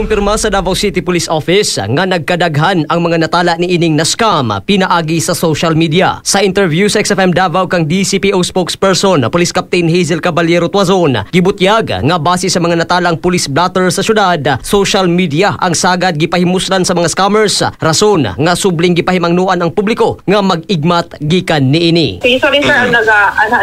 Kumpirma sa Davao City Police Office nga nagkadaghan ang mga natala ni ining na scam pinaagi sa social media. Sa interview sa XFM Davao kang DCPO spokesperson Police Captain Hazel Caballero Tuazon, gibutyag nga base sa mga natalang police blotter sa syudad, social media ang sagad gipahimuslan sa mga scammers, rason nga subling gipahimangnuan ang publiko nga mag-igmat gikan niini. Usually sir, ang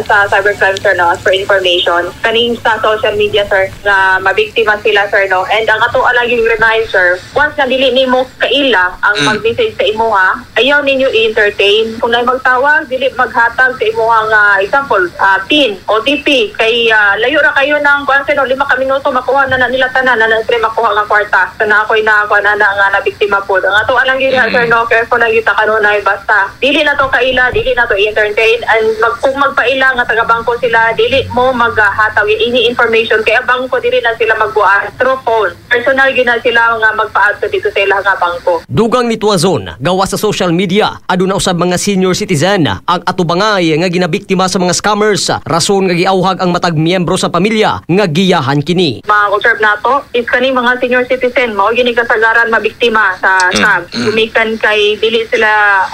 sa cybercrime sir, no, as per information, kaning sa social media sir, na mabiktima sila sir, no, and ang ato yung remind sir, once na dili nimo kaila ang mag-message sa imuha, ayaw ninyo i-entertain. Kung na magtawag, dili maghatag sa imuha nga example, PIN, OTP, kay layo ra kayo ng 5 minuto makuha na nila tanan na makuha nga kwarta. Sana ako'y nakakuha na nga na biktima po. Ang ato alang gini sir, no, careful na kita kanunay basta. Dili na to kaila, dili na to i-entertain, and kung magpaila nga taga-bangko sila, dili mo maghatag ini information kaya bangko dili na sila magbuhat through phone. Personal na sila nga magpa-add dito sa ilang bangko. Dugang ni Tuazon, gawa sa social media, aduna usab mga senior citizen ang atubangay nga ginabiktima sa mga scammers, rason nga giauhag ang matag miyembro sa pamilya nga giyahan kini. Ma-observe nato is kani mga senior citizen mao gini kasagaran mabiktima sa scam. Gumikan kay dili sila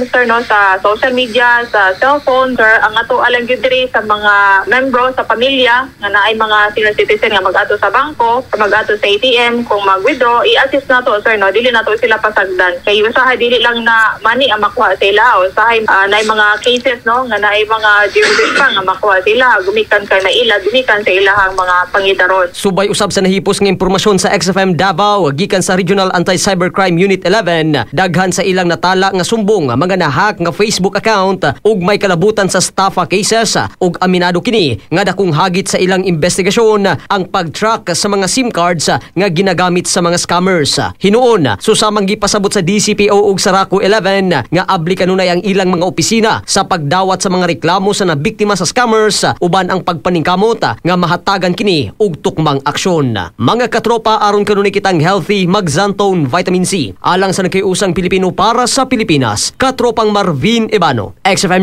sir, no, sa social media, sa cellphone sir, ang ato alang gyud diri sa mga membro sa pamilya nga naay mga senior citizen nga mag-ato sa bangko, mag-ato sa ATM, kung mag-withdraw, i-assist na to sir, no, dili na to sila pasagdan. Kay usahay dili lang na money ang makuha sila, usahay naay mga cases, no, nga naay mga jurisdiction pa nga makuha sila, gumikan kay maila, gumikan sa ilahang mga pangidaron. Subay usab sa nahipos nga impormasyon sa XFM Davao gikan sa Regional Anti-Cybercrime Unit 11, daghan sa ilang natala nga sumbong mga nahack nga Facebook account ug may kalabutan sa staffa cases, ug aminado kini nga dakong hagit sa ilang investigasyon ang pag-track sa mga SIM cards nga ginagamit sa mga scammers. Hinuon, susamang gipasabot sa DCPO ug Saraco 11 nga abli kanunay ang ilang mga opisina sa pagdawat sa mga reklamo sa nabiktima sa scammers, uban ang pagpaningkamot nga mahatagan kini og tukmang aksyon. Mga katropa, aron kanunay kitang healthy, mag-Zantone Vitamin C alang sa nagkayusang Pilipino para sa Pilipinas. Katropang Marvin Ebano, XFM